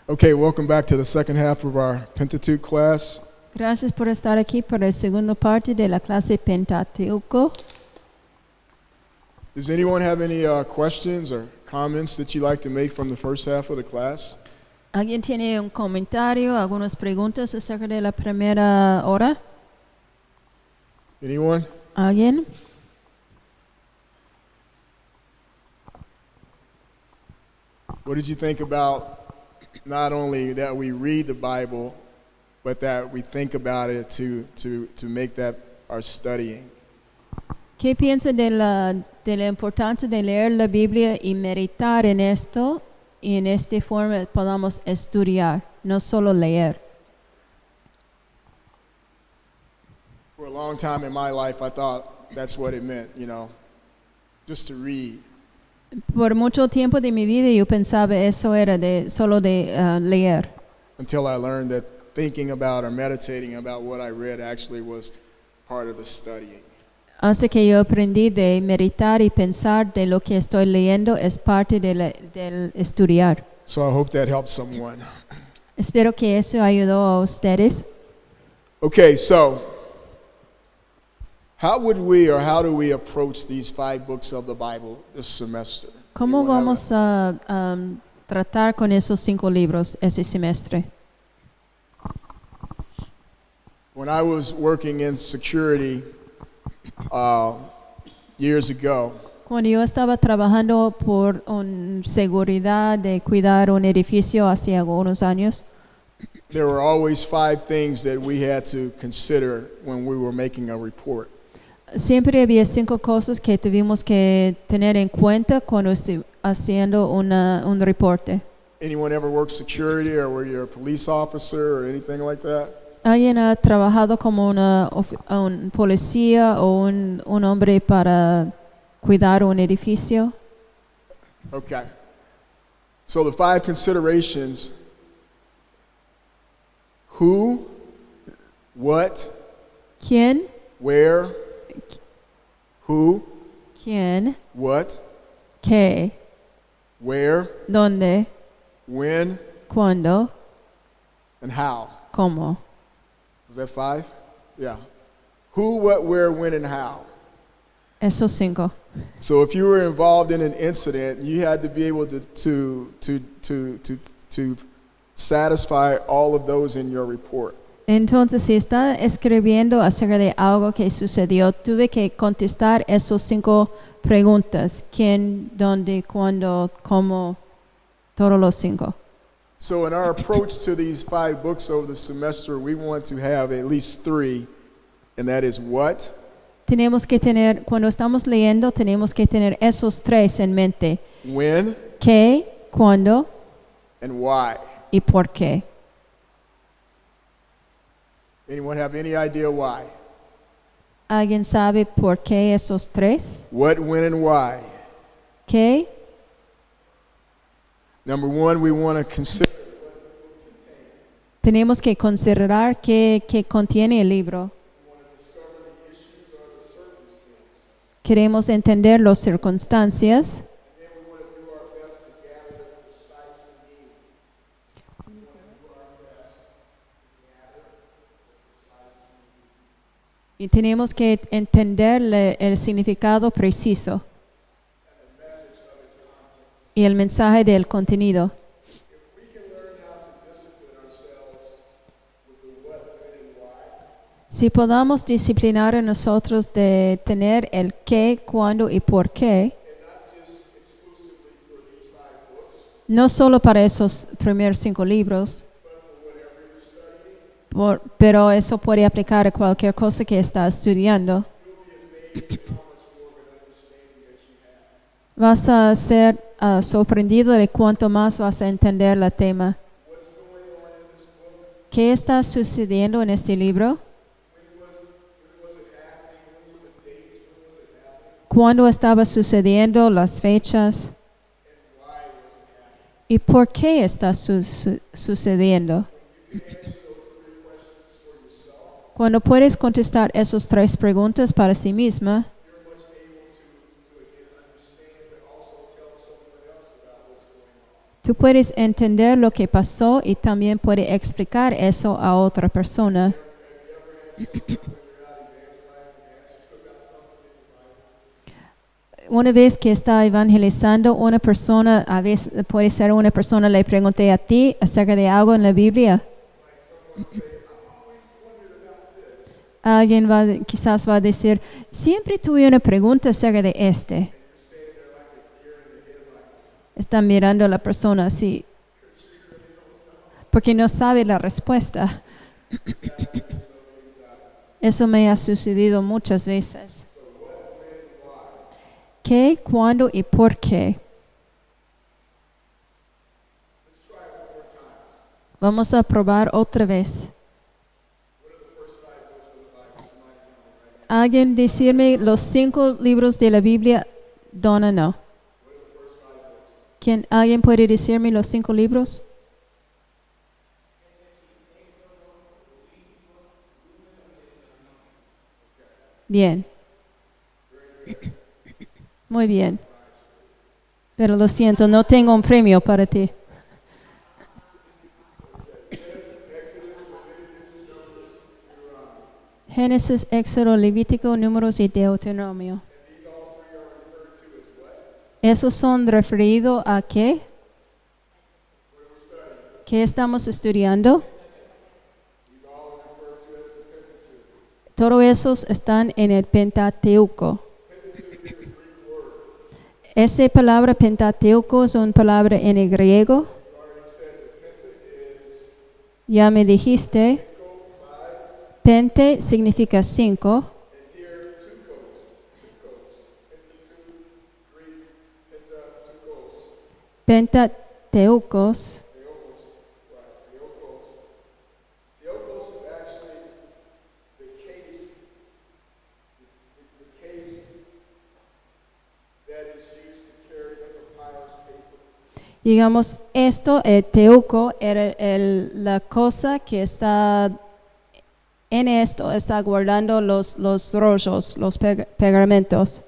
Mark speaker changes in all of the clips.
Speaker 1: Okay, welcome back to the second half of our Pentateuch class.
Speaker 2: Gracias por estar aquí para la segunda parte de la clase Pentateuco.
Speaker 1: Does anyone have any questions or comments that you'd like to make from the first half of the class?
Speaker 2: ¿Alguien tiene un comentario, algunas preguntas acerca de la primera hora?
Speaker 1: Anyone?
Speaker 2: ¿Alguien?
Speaker 1: What did you think about not only that we read the Bible, but that we think about it to make that our studying?
Speaker 2: ¿Qué piensa de la importancia de leer la Biblia y meditar en esto y en esta forma podamos estudiar, no solo leer?
Speaker 1: For a long time in my life, I thought that's what it meant, just to read.
Speaker 2: Por mucho tiempo de mi vida yo pensaba eso era solo de leer.
Speaker 1: Until I learned that thinking about or meditating about what I read actually was part of the studying.
Speaker 2: Hasta que yo aprendí de meditar y pensar de lo que estoy leyendo es parte del estudiar.
Speaker 1: So I hope that helps someone.
Speaker 2: Espero que eso ayudó a ustedes.
Speaker 1: Okay, so how do we approach these 5 books of the Bible this semester?
Speaker 2: ¿Cómo
Speaker 1: Anyone have
Speaker 2: vamos a tratar con esos 5 libros ese semestre?
Speaker 1: When I was working in security years ago,
Speaker 2: Cuando yo estaba trabajando por seguridad de cuidar un edificio hace algunos años,
Speaker 1: there were always 5 things that we had to consider when we were making a report.
Speaker 2: siempre había 5 cosas que tuvimos que tener en cuenta cuando haciendo un reporte.
Speaker 1: Anyone ever worked security, or were you a police officer or anything like that?
Speaker 2: ¿Alguien ha trabajado como un policía o un hombre para cuidar un edificio?
Speaker 1: Okay. So the 5 considerations: who, what,
Speaker 2: ¿Quién?
Speaker 1: where, who,
Speaker 2: ¿Quién?
Speaker 1: what,
Speaker 2: ¿Qué?
Speaker 1: where,
Speaker 2: ¿Dónde?
Speaker 1: when,
Speaker 2: ¿Cuándo?
Speaker 1: and how.
Speaker 2: ¿Cómo?
Speaker 1: Was that 5? Yeah. Who, what, where, when, and how.
Speaker 2: Esos 5.
Speaker 1: So if you were involved in an incident, you had to be able to satisfy all of those in your report.
Speaker 2: Entonces, si está escribiendo acerca de algo que sucedió, tuve que contestar esos 5 preguntas. ¿Quién, dónde, cuándo, cómo? Todos los 5.
Speaker 1: So in our approach to these 5 books over the semester, we want to have at least 3, and that is what,
Speaker 2: Tenemos que tener, cuando estamos leyendo, tenemos que tener esos 3 en mente.
Speaker 1: when,
Speaker 2: ¿Qué, cuándo
Speaker 1: and why.
Speaker 2: y por qué?
Speaker 1: Anyone have any idea why?
Speaker 2: ¿Alguien sabe por qué esos 3?
Speaker 1: What, when, and why.
Speaker 2: ¿Qué?
Speaker 1: Number 1, we want to consider
Speaker 2: Tenemos que considerar qué contiene el libro. Queremos entender las circunstancias. Y tenemos que entender el significado preciso y el mensaje del contenido. Si podamos disciplinar a nosotros de tener el qué, cuándo y por qué, no solo para esos primeros 5 libros, pero eso puede aplicar a cualquier cosa que está estudiando. Vas a ser sorprendido de cuánto más vas a entender el tema. ¿Qué está sucediendo en este libro? ¿Cuándo estaba sucediendo las fechas? ¿Y por qué está sucediendo? Cuando puedes contestar esas 3 preguntas para sí misma, Tú puedes entender lo que pasó y también puedes explicar eso a otra persona. Una vez que está evangelizando una persona, a veces puede ser una persona, le pregunté a ti acerca de algo en la Biblia. Alguien quizás va a decir, siempre tuve una pregunta acerca de este. Está mirando a la persona así, porque no sabe la respuesta. Eso me ha sucedido muchas veces. ¿Qué, cuándo y por qué? Vamos a probar otra vez. ¿Alguien decirme los 5 libros de la Biblia? Donna, no. ¿Alguien puede decirme los 5 libros? Bien. Muy bien. Pero lo siento, no tengo un premio para ti. Génesis, Éxodo, Levítico, Números y Deuteronomio. ¿Esos son referidos a qué? ¿Qué estamos estudiando? Todos esos están en el Pentateuco. Esa palabra Pentateuco es una palabra en el griego. Ya me dijiste. Pente significa 5. Pentateucos. Digamos, esto, el teuco, era la cosa que está en esto, está guardando los rollos, los pergamentos.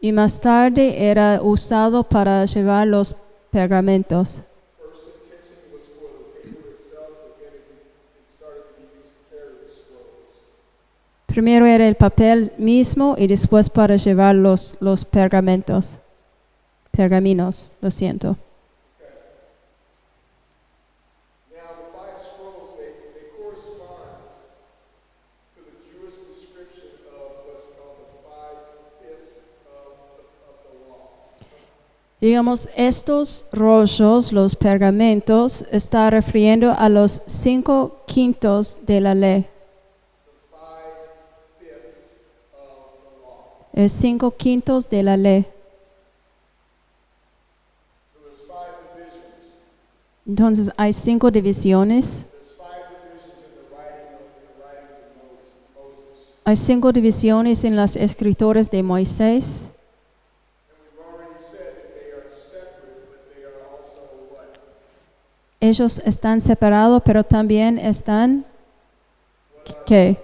Speaker 2: Y más tarde era usado para llevar los pergamentos. Primero era el papel mismo y después para llevar los pergamentos. Pergaminos, lo siento. Digamos, estos rollos, los pergamentos, está refiriendo a los 5/5 de la ley. Es 5/5 de la ley. Entonces hay 5 divisiones. Hay 5 divisiones en las escrituras de Moisés. Ellos están separados, pero también están ¿qué?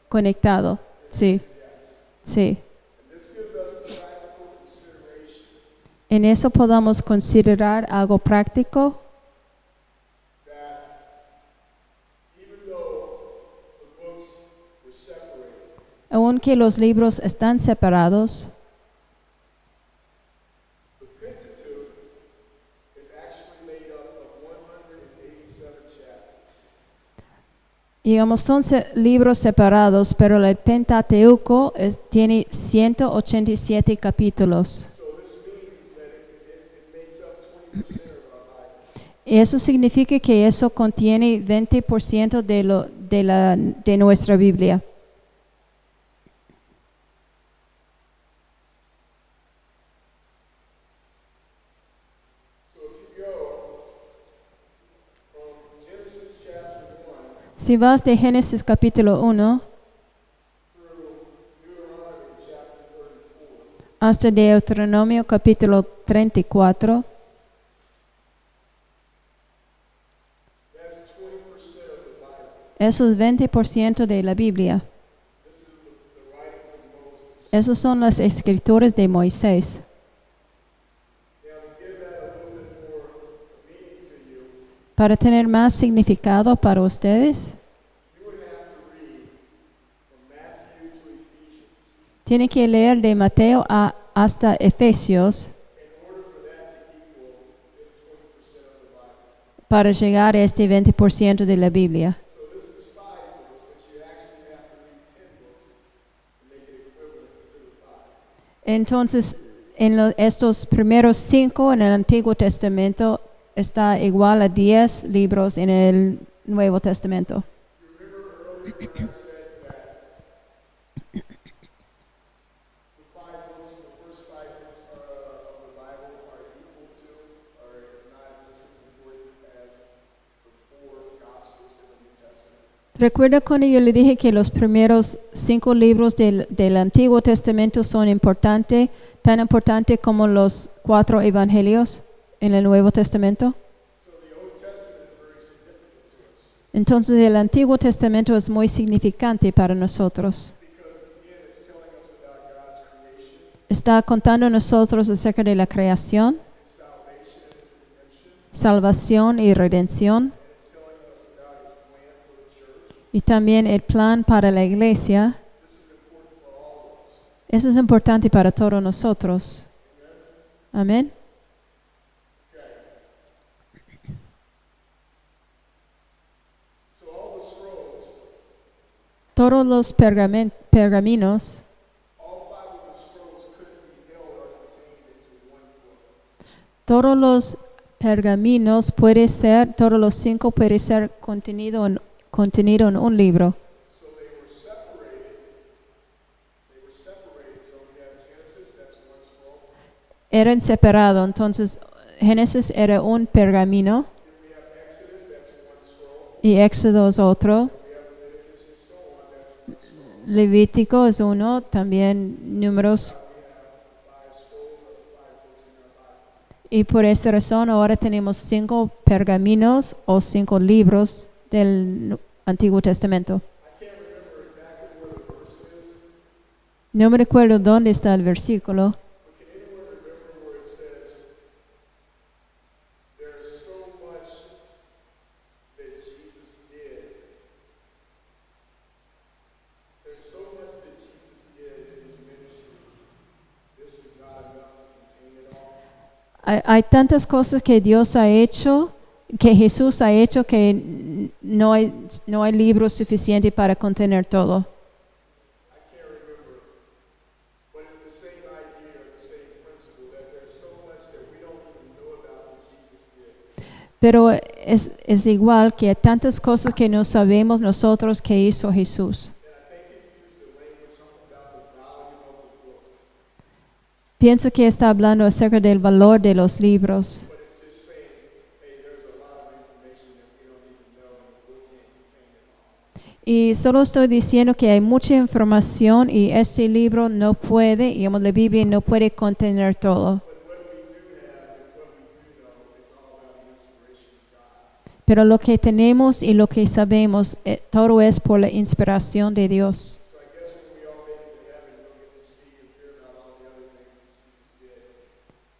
Speaker 2: Conectado, sí, sí. En eso podamos considerar algo práctico. Aunque los libros están separados, digamos, son libros separados, pero el Pentateuco tiene 187 capítulos. Eso significa que eso contiene 20% de nuestra Biblia. Si vas de Génesis capítulo 1 hasta Deuteronomio capítulo 34, Eso es 20% de la Biblia. Esos son las escrituras de Moisés. Para tener más significado para ustedes, tienen que leer de Mateo hasta Efesios para llegar a este 20% de la Biblia. Entonces, en estos primeros 5 en el Antiguo Testamento está igual a 10 libros en el Nuevo Testamento. Recuerda cuando yo le dije que los primeros 5 libros del Antiguo Testamento son importantes, tan importantes como los 4 evangelios en el Nuevo Testamento? Entonces el Antiguo Testamento es muy significante para nosotros. Está contando a nosotros acerca de la creación, salvación y redención. Y también el plan para la iglesia. Eso es importante para todos nosotros. Amén. Todos los pergaminos, todos los pergaminos puede ser, todos los 5 puede ser contenido en un libro. Eran separados, entonces Génesis era un pergamino y Éxodo es otro. Levítico es uno, también Números. Y por esa razón ahora tenemos 5 pergaminos o 5 libros del Antiguo Testamento. No me recuerdo dónde está el versículo. Hay tantas cosas que Dios ha hecho, que Jesús ha hecho, que no hay libro suficiente para contener todo. Pero es igual que hay tantas cosas que no sabemos nosotros que hizo Jesús. Pienso que está hablando acerca del valor de los libros. Y solo estoy diciendo que hay mucha información y este libro no puede, digamos, la Biblia no puede contener todo. Pero lo que tenemos y lo que sabemos, todo es por la inspiración de Dios.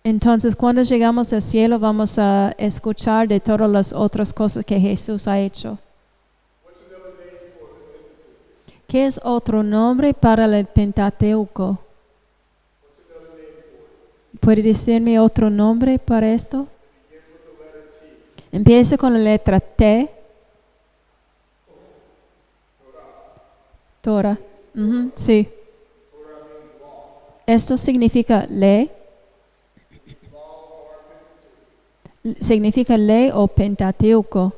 Speaker 2: Entonces, cuando llegamos al cielo, vamos a escuchar de todas las otras cosas que Jesús ha hecho. ¿Qué es otro nombre para el Pentateuco? ¿Puede decirme otro nombre para esto? Empieza con la letra T. Torah. Sí. Esto significa ley. Significa ley o Pentateuco.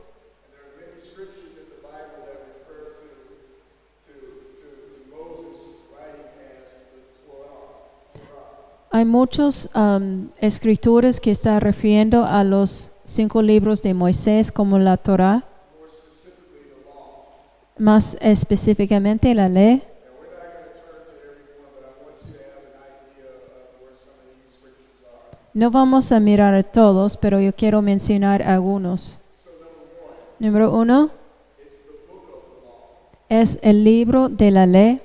Speaker 2: Hay muchos escrituras que están refiriendo a los 5 libros de Moisés como la Torah, más específicamente la ley. No vamos a mirar a todos, pero yo quiero mencionar algunos. Número 1, es el libro de la ley.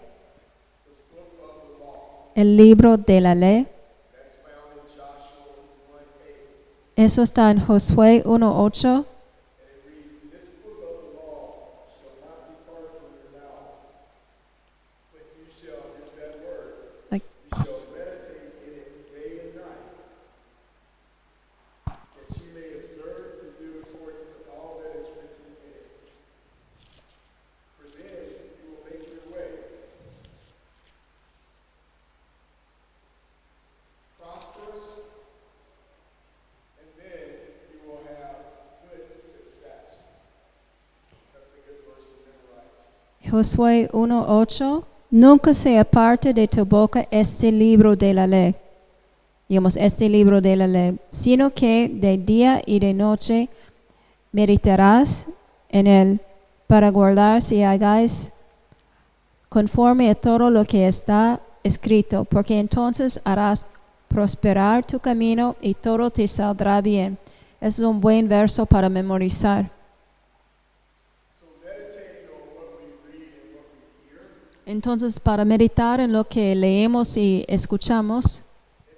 Speaker 2: El libro de la ley.
Speaker 1: That's found in Joshua 1:8.
Speaker 2: Eso está en Josué 1:8.
Speaker 1: And it reads, "This book of the law shall not depart from your mouth, but you shall," here's that word,
Speaker 2: Like,
Speaker 1: "you shall meditate in it day and night, that you may observe to do according to all that is written in it. For then you will make your way prosperous, and then you will have good success." That's a good verse to memorize.
Speaker 2: Josué 1:8. Nunca se aparte de tu boca este libro de la ley. Digamos, este libro de la ley, sino que de día y de noche meditarás en él para guardar si hagáis conforme a todo lo que está escrito, porque entonces harás prosperar tu camino y todo te saldrá bien. Es un buen verso para memorizar.
Speaker 1: So meditating on what we read and what we hear,
Speaker 2: Entonces, para meditar en lo que leemos y escuchamos,
Speaker 1: it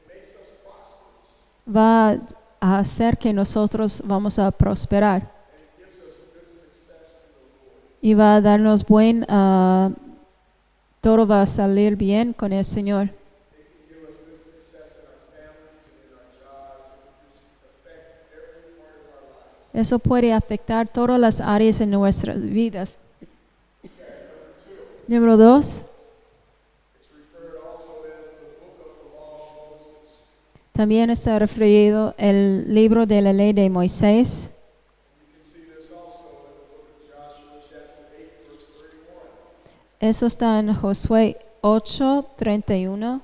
Speaker 1: makes us prosperous,
Speaker 2: va a hacer que nosotros vamos a prosperar
Speaker 1: and it gives us good success in the Lord.
Speaker 2: y va a darnos todo va a salir bien con el Señor.
Speaker 1: It can give us good success in our families and in our jobs, and this affect every part of our lives.
Speaker 2: Eso puede afectar todas las áreas en nuestras vidas. Número 2,
Speaker 1: It's referred also as the book of the law of Moses.
Speaker 2: también está referido el libro de la ley de Moisés.
Speaker 1: You can see this also in the book of Joshua chapter 8, verse 31.
Speaker 2: Eso está en Josué 8:31.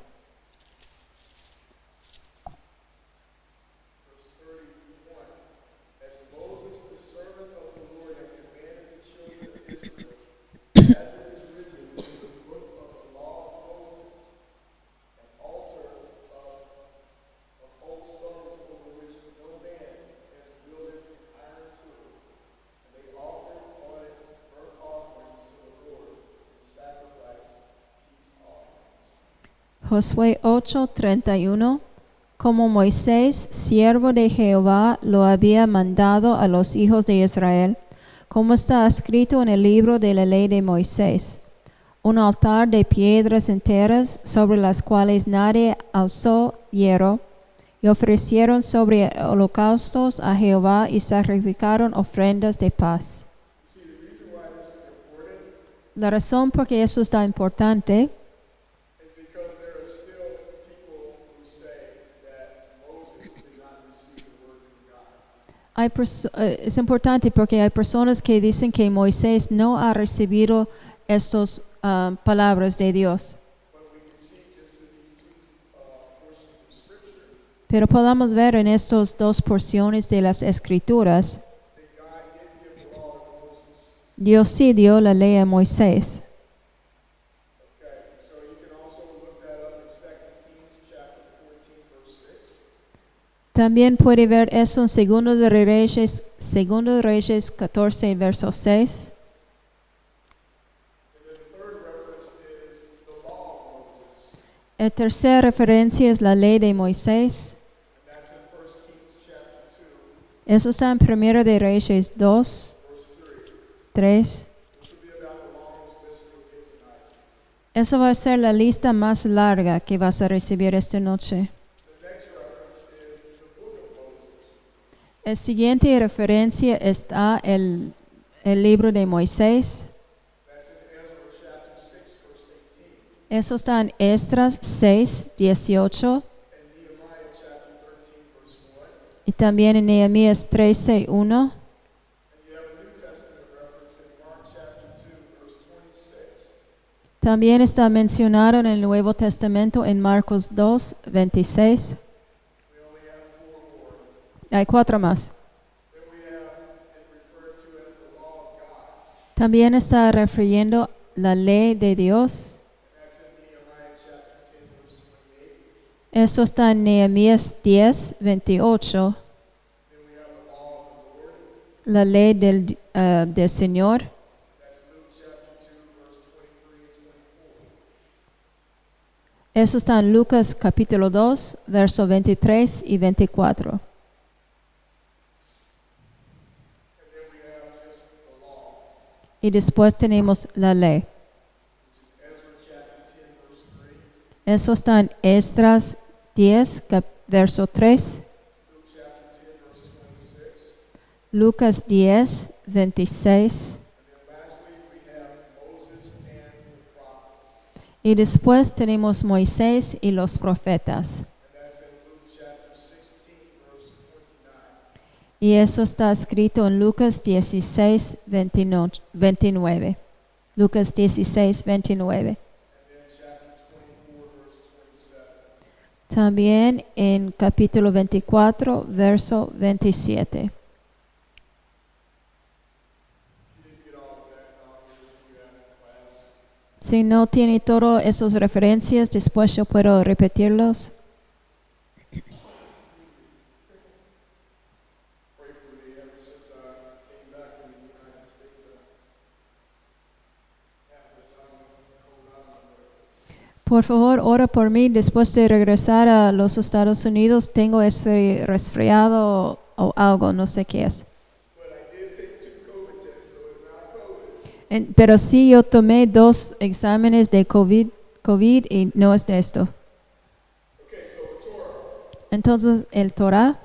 Speaker 1: Verse 31. As Moses, the servant of the Lord, had commanded the children of Israel, as it is written in the book of the law of Moses, an altar of old stones over which no man has builded an iron tool. And they offered on it burnt offerings to the Lord, and sacrificed peace offerings.
Speaker 2: Josué 8:31. Como Moisés, siervo de Jehová, lo había mandado a los hijos de Israel, como está escrito en el libro de la ley de Moisés. Un altar de piedras enteras sobre las cuales nadie alzó hierro, y ofrecieron sobre holocaustos a Jehová y sacrificaron ofrendas de paz.
Speaker 1: See, the reason why this is important
Speaker 2: La razón por qué eso está importante
Speaker 1: is because there are still people who say that Moses did not receive the word from God.
Speaker 2: es importante porque hay personas que dicen que Moisés no ha recibido estas palabras de Dios.
Speaker 1: But we can see just in these two portions of Scripture
Speaker 2: Pero podamos ver en estas dos porciones de las Escrituras,
Speaker 1: that God did give the law to Moses.
Speaker 2: Dios sí dio la ley a Moisés.
Speaker 1: Okay, so you can also look that up in 2 Kings chapter 14, verse 6.
Speaker 2: También puede ver eso en Segundo de Reyes 14, verso 6.
Speaker 1: And then the third reference is the law of Moses,
Speaker 2: La tercera referencia es la ley de Moisés.
Speaker 1: and that's in 1 Kings chapter 2,
Speaker 2: Eso está en Primero de Reyes 2,
Speaker 1: verse 3.
Speaker 2: 3.
Speaker 1: This will be about the longest list you'll get tonight.
Speaker 2: Eso va a ser la lista más larga que vas a recibir esta noche.
Speaker 1: The next reference is the book of Moses.
Speaker 2: La siguiente referencia está el libro de Moisés.
Speaker 1: That's in Ezra chapter 6, verse 18,
Speaker 2: Eso está en Esdras 6, 18
Speaker 1: and Nehemiah chapter 13, verse 1.
Speaker 2: y también en Nehemías 13, 1.
Speaker 1: And you have a New Testament reference in Mark chapter 2, verse 26.
Speaker 2: También está mencionado en el Nuevo Testamento en Marcos 2, 26.
Speaker 1: We only have 4 more.
Speaker 2: Hay 4 más.
Speaker 1: Then we have it referred to as the law of God.
Speaker 2: También está refiriendo la ley de Dios.
Speaker 1: And that's in Nehemiah chapter 10, verse 28.
Speaker 2: Eso está en Nehemías 10, 28.
Speaker 1: Then we have the law of the Lord.
Speaker 2: La ley del Señor.
Speaker 1: That's Luke chapter 2,
Speaker 2: Eso está en Lucas capítulo 2, versos 23 y 24.
Speaker 1: And then we have just the law,
Speaker 2: Y después tenemos la ley.
Speaker 1: Ezra chapter 10, verse 3,
Speaker 2: Eso está en Esdras 10, verso 3.
Speaker 1: Luke chapter 10, verse 26.
Speaker 2: Lucas 10, 26.
Speaker 1: And then lastly, we have Moses and the prophets.
Speaker 2: Y después tenemos Moisés y los profetas.
Speaker 1: And that's in Luke chapter 16, verse 29.
Speaker 2: Y eso está escrito en Lucas 16, 29. Lucas 16, 29.
Speaker 1: And then chapter 24, verse 27.
Speaker 2: También en capítulo 24, verso 27.
Speaker 1: You didn't get all of that, I'll give it to you after class.
Speaker 2: Si no tiene todas esas referencias, después yo puedo repetirlos.
Speaker 1: Pray for me ever since I came back from the United States. Half this island was cold out of there.
Speaker 2: Por favor, ora por mí. Después de regresar a los Estados Unidos, tengo ese resfriado o algo, no sé qué es.
Speaker 1: But I did take 2 COVID tests, so it's not COVID.
Speaker 2: Pero sí, yo tomé 2 exámenes de COVID y no es de esto.
Speaker 1: Okay, so Torah,
Speaker 2: Entonces, el Torah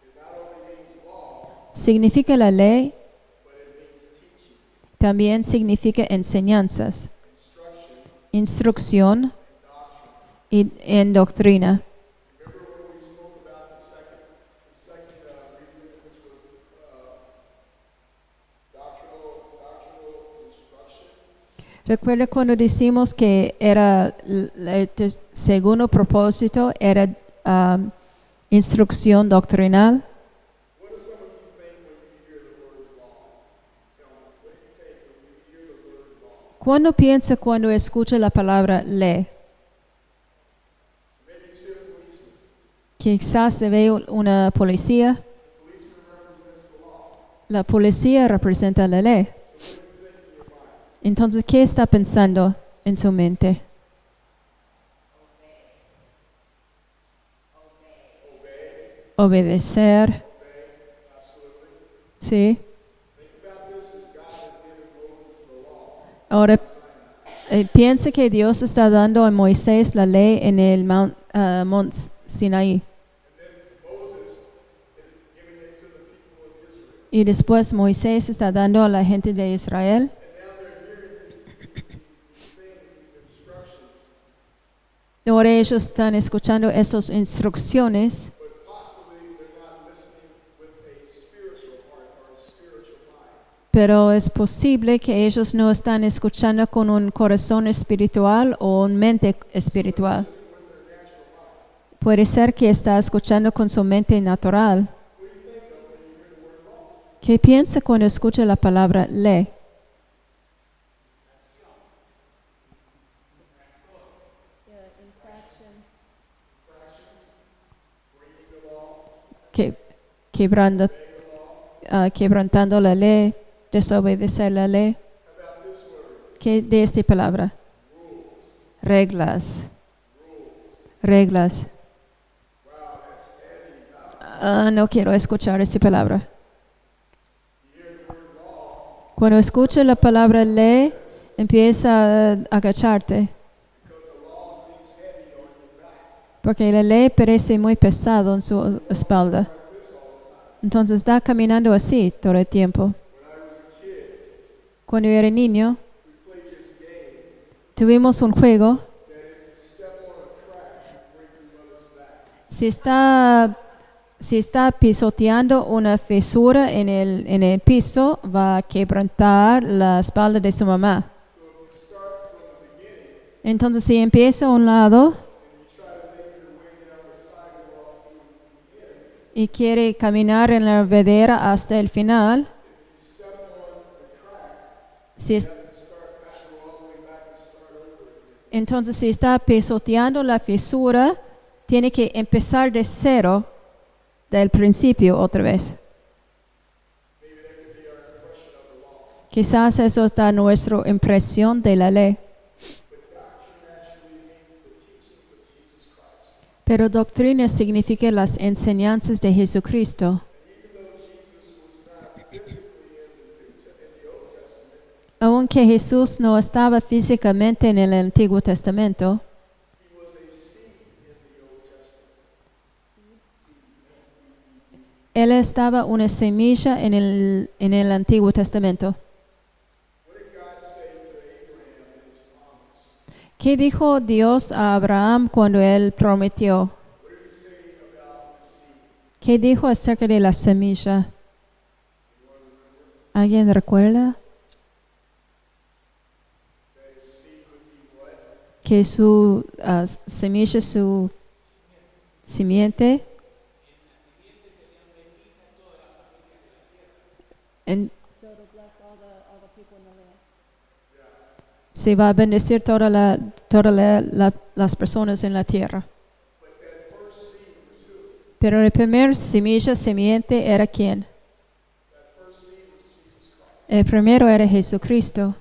Speaker 1: it not only means law,
Speaker 2: significa la ley,
Speaker 1: but it means teaching,
Speaker 2: también significa enseñanzas,
Speaker 1: instruction,
Speaker 2: instrucción y en doctrina.
Speaker 1: Remember when we spoke about the second reason, which was doctrinal instruction?
Speaker 2: Recuerda cuando decimos que era el segundo propósito era instrucción doctrinal.
Speaker 1: What do some of you think when you hear the word law? Tell me, what do you think when you hear the word law?
Speaker 2: ¿Cuándo piensa cuando escucha la palabra ley?
Speaker 1: Maybe you see a policeman.
Speaker 2: Quizás se ve una policía.
Speaker 1: The policeman represents the law.
Speaker 2: La policía representa la ley.
Speaker 1: So what do you think in your mind?
Speaker 2: Entonces, ¿qué está pensando en su mente? Obedecer.
Speaker 1: Absolutely.
Speaker 2: Sí.
Speaker 1: Think about this as God has given Moses the law.
Speaker 2: Ahora piensa que Dios está dando a Moisés la ley en el Mount Sinaí.
Speaker 1: And then Moses is giving it to the people of Israel.
Speaker 2: Y después Moisés está dando a la gente de Israel.
Speaker 1: And now they're hearing these things, these instructions,
Speaker 2: Ahora ellos están escuchando esas instrucciones,
Speaker 1: but possibly they're not listening with a spiritual heart or a spiritual mind.
Speaker 2: pero es posible que ellos no están escuchando con un corazón espiritual o una mente espiritual. Puede ser que está escuchando con su mente natural. ¿Qué piensa cuando escucha la palabra ley? Quebrando, quebrantando la ley, desobedecer la ley. ¿Qué de esta palabra? Reglas. Reglas. No quiero escuchar esa palabra. Cuando escucha la palabra ley, empieza a agacharte. Porque la ley parece muy pesado en su espalda. Entonces está caminando así todo el tiempo. Cuando yo era niño, tuvimos un juego. Si está pisoteando una fisura en el piso, va a quebrantar la espalda de su mamá. Entonces, si empieza a un lado y quiere caminar en la vedera hasta el final, entonces si está pisoteando la fisura, tiene que empezar de cero, del principio otra vez. Quizás eso está nuestra impresión de la ley. Pero doctrina significa las enseñanzas de Jesucristo. Aunque Jesús no estaba físicamente en el Antiguo Testamento, Él estaba una semilla en el Antiguo Testamento. ¿Qué dijo Dios a Abraham cuando Él prometió? ¿Qué dijo acerca de la semilla? ¿Alguien recuerda? Que su semilla, su simiente, se va a bendecir todas las personas en la tierra. Pero el primer semilla, simiente, ¿era quién? El primero era Jesucristo.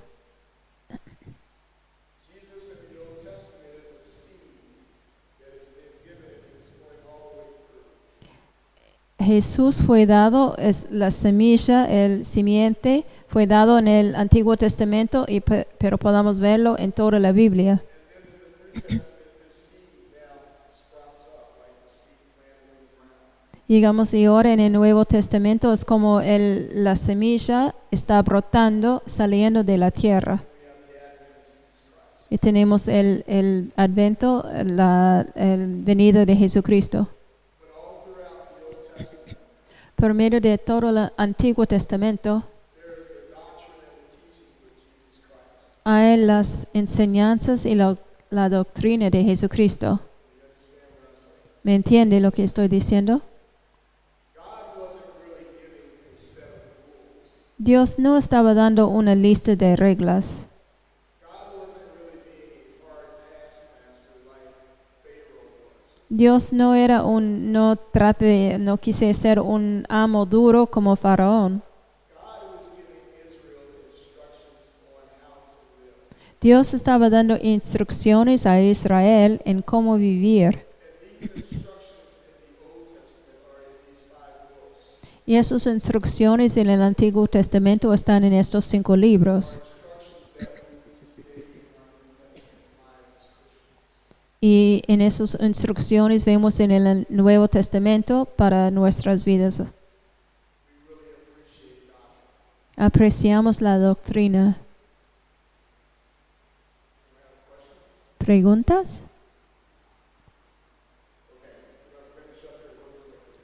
Speaker 2: Jesús fue dado, es la semilla, el simiente, fue dado en el Antiguo Testamento, pero podamos verlo en toda la Biblia. Digamos, y ahora en el Nuevo Testamento es como la semilla está brotando, saliendo de la tierra. Y tenemos el advento, el venida de Jesucristo. Por medio de todo el Antiguo Testamento, hay las enseñanzas y la doctrina de Jesucristo. ¿Me entiende lo que estoy diciendo? Dios no estaba dando una lista de reglas. Dios no era no quise ser un amo duro como Faraón. Dios estaba dando instrucciones a Israel en cómo vivir. Y esas instrucciones en el Antiguo Testamento están en estos 5 libros. Y en esas instrucciones vemos en el Nuevo Testamento para nuestras vidas. Apreciamos la doctrina. ¿Preguntas?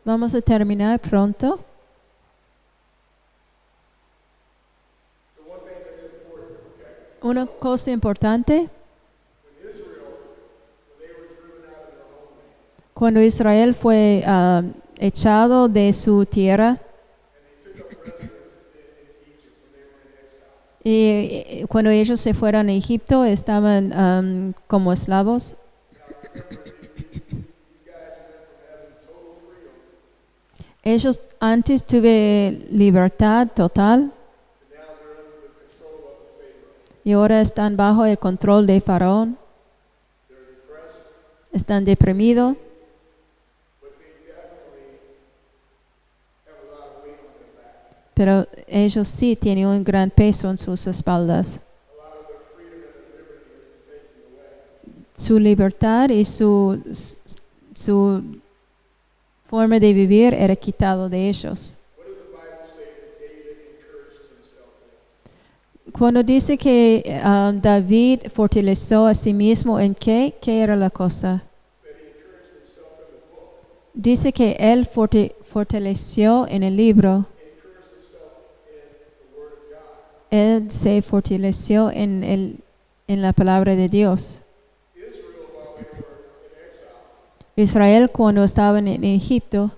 Speaker 2: Vamos a terminar pronto. Una cosa importante. Cuando Israel fue echado de su tierra y cuando ellos se fueron a Egipto estaban como esclavos. Ellos antes tuvieron libertad total y ahora están bajo el control de Faraón. Están deprimidos. Pero ellos sí tienen un gran peso en sus espaldas. Su libertad y su forma de vivir era quitado de ellos. Cuando dice que David fortaleció a sí mismo, ¿en qué? ¿Qué era la cosa? Dice que él fortaleció en el libro. Él se fortaleció en la palabra de Dios. Israel, cuando estaban en Egipto,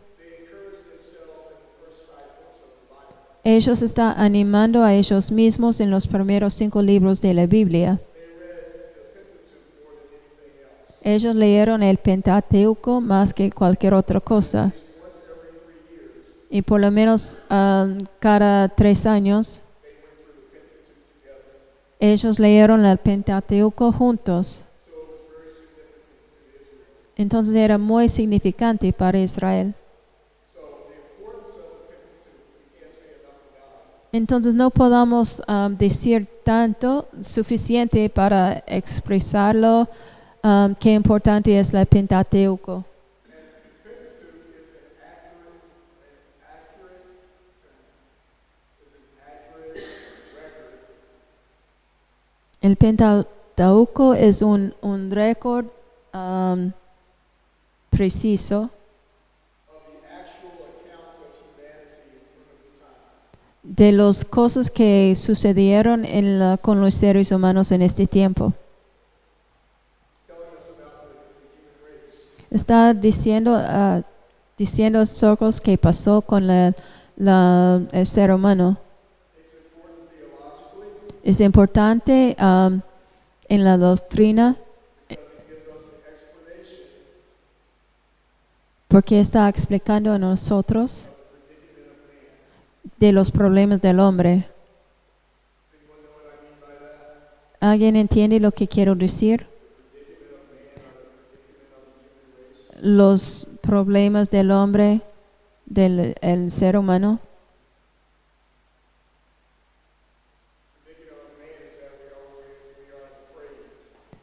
Speaker 2: ellos están animando a ellos mismos en los primeros 5 libros de la Biblia. Ellos leyeron el Pentateuco más que cualquier otra cosa. Y por lo menos cada 3 años, ellos leyeron el Pentateuco juntos. Entonces era muy significante para Israel.
Speaker 1: So the importance of the Pentateuch, we can't say enough about it.
Speaker 2: Entonces no podamos decir tanto suficiente para expresarlo qué importante es la Pentateuco. El Pentateuco es un récord preciso de las cosas que sucedieron con los seres humanos en este tiempo. Está diciendo cosas que pasó con el ser humano. Es importante en la doctrina porque está explicando a nosotros de los problemas del hombre. ¿Alguien entiende lo que quiero decir? Los problemas del hombre, del el ser humano.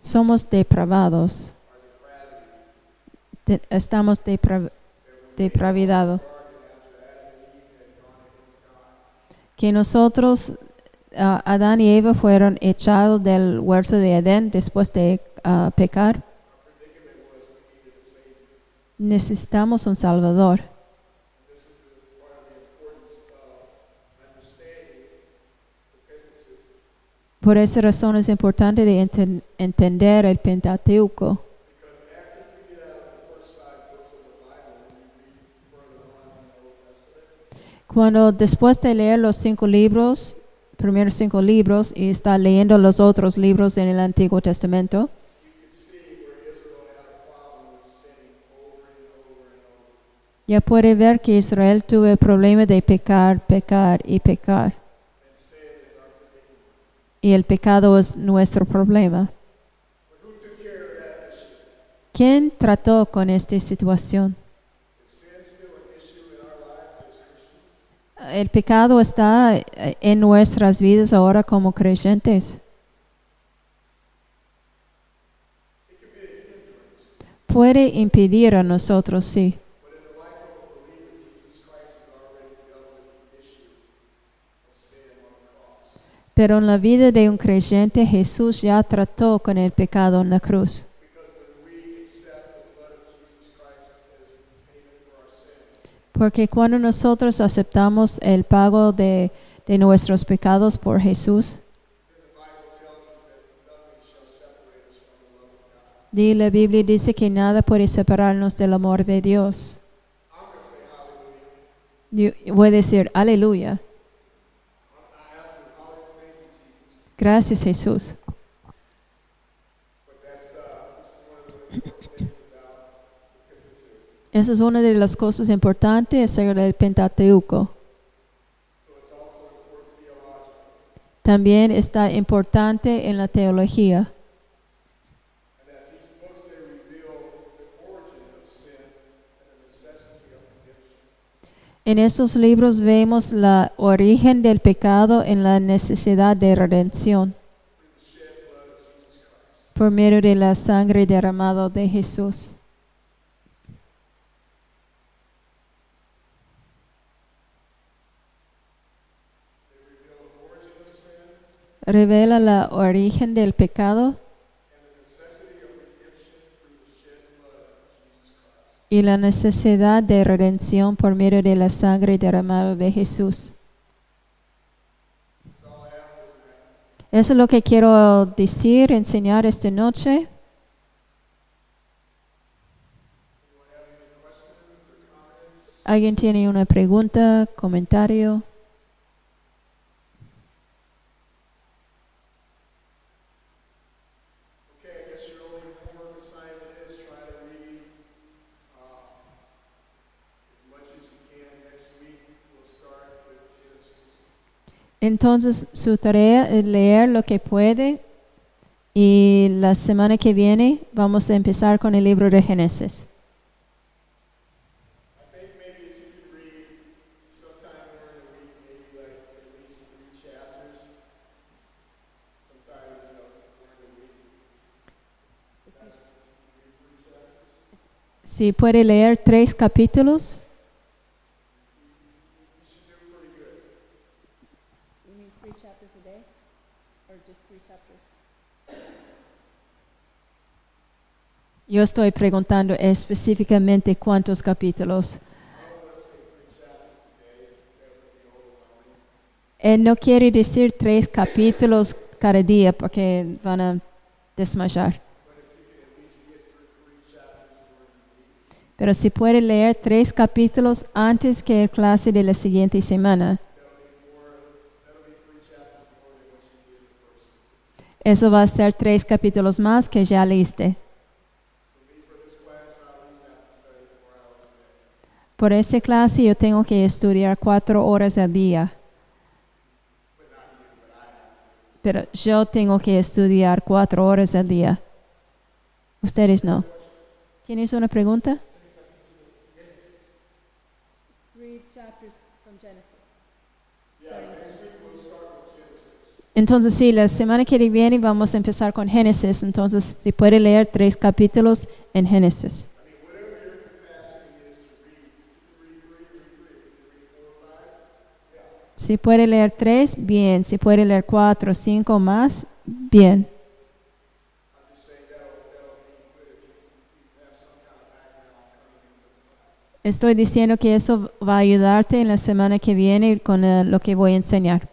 Speaker 2: Somos depravados. Estamos depravidados. Que nosotros, Adán y Eva, fueron echados del huerto de Edén después de pecar. Necesitamos un Salvador. Por esa razón es importante de entender el Pentateuco. Cuando después de leer los 5 libros, primeros 5 libros, y está leyendo los otros libros en el Antiguo Testamento, ya puede ver que Israel tuvo el problema de pecar, pecar y pecar. Y el pecado es nuestro problema. ¿Quién trató con esta situación? El pecado está en nuestras vidas ahora como creyentes. Puede impedir a nosotros, sí. Pero en la vida de un creyente, Jesús ya trató con el pecado en la cruz. Porque cuando nosotros aceptamos el pago de nuestros pecados por Jesús, la Biblia dice que nada puede separarnos del amor de Dios. Yo voy a decir, aleluya. Gracias, Jesús. Esa es una de las cosas importantes acerca del Pentateuco. También está importante en la teología. En esos libros vemos el origen del pecado en la necesidad de redención por medio de la sangre derramada de Jesús. Revela el origen del pecado y la necesidad de redención por medio de la sangre derramada de Jesús. Eso es lo que quiero decir, enseñar esta noche. ¿Alguien tiene una pregunta, comentario? Entonces su tarea es leer lo que puede Y la semana que viene vamos a empezar con el libro de Génesis.
Speaker 1: I think maybe if you could read sometime during the week, maybe like at least 3 chapters, sometime, during the week. That's, read 3 chapters.
Speaker 2: Si puede leer 3 capítulos.
Speaker 1: You should do pretty good.
Speaker 2: You mean 3 chapters a day? Or just 3 chapters? Yo estoy preguntando específicamente cuántos capítulos. Él no quiere decir 3 capítulos cada día porque van a desmayar. Pero si puede leer 3 capítulos antes que la clase de la siguiente semana, eso va a ser 3 capítulos más que ya leíste. Por esa clase yo tengo que estudiar 4 horas al día. Pero yo tengo que estudiar 4 horas al día. Ustedes no. ¿Tienes una pregunta? Entonces sí, la semana que viene vamos a empezar con Génesis. Entonces, si puede leer 3 capítulos en Génesis. Si puede leer 3, bien. Si puede leer 4 o 5 más, bien. Estoy diciendo que eso va a ayudarte en la semana que viene con lo que voy a enseñar.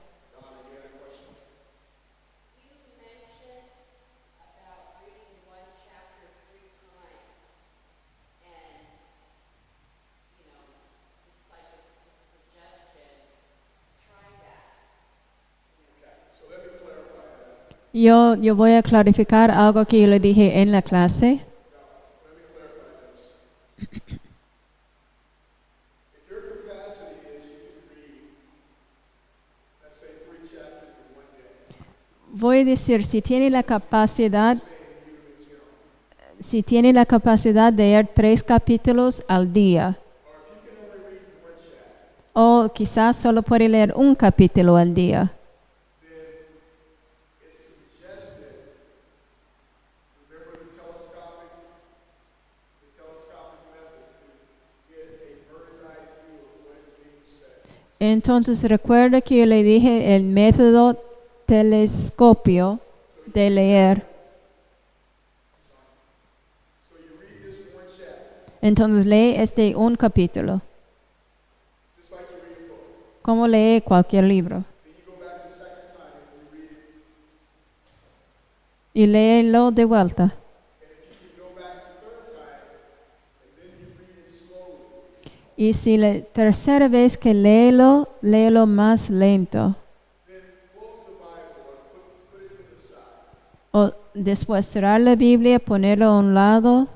Speaker 2: Yo voy a clarificar algo que yo le dije en la clase. Voy a decir, si tiene la capacidad de leer 3 capítulos al día, o quizás solo puede leer 1 capítulo al día, entonces recuerda que yo le dije el método telescopio de leer. Entonces lee 1 capítulo. Como lee cualquier libro. Y léelo de vuelta. Y si la tercera vez que léelo más lento. O después cerrar la Biblia, ponerlo a un lado.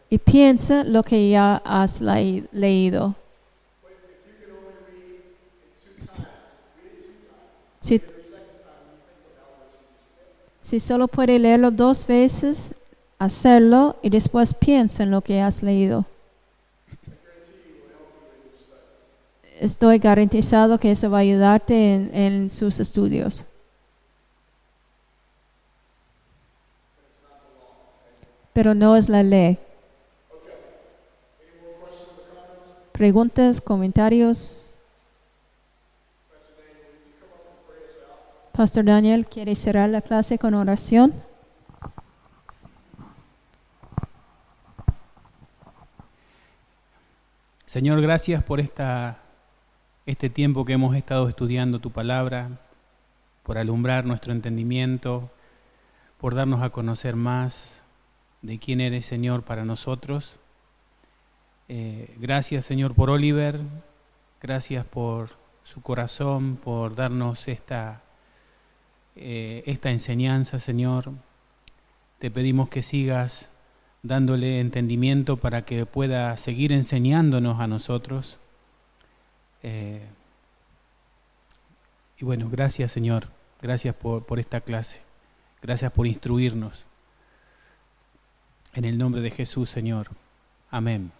Speaker 2: Y piensa lo que ya has leído. Si solo puede leerlo 2 veces, hacerlo y después piensa en lo que has leído. Estoy garantizado que eso va a ayudarte en sus estudios. Pero no es la ley. ¿Preguntas, comentarios? Pastor Daniel, ¿quiere cerrar la clase con oración?
Speaker 3: Señor, gracias por este tiempo que hemos estado estudiando tu palabra, por alumbrar nuestro entendimiento, por darnos a conocer más de quién eres, Señor, para nosotros. Gracias, Señor, por Oliver, gracias por su corazón, por darnos esta enseñanza, Señor. Te pedimos que sigas dándole entendimiento para que pueda seguir enseñándonos a nosotros. Y bueno, gracias, Señor. Gracias por esta clase. Gracias por instruirnos. En el nombre de Jesús, Señor. Amén.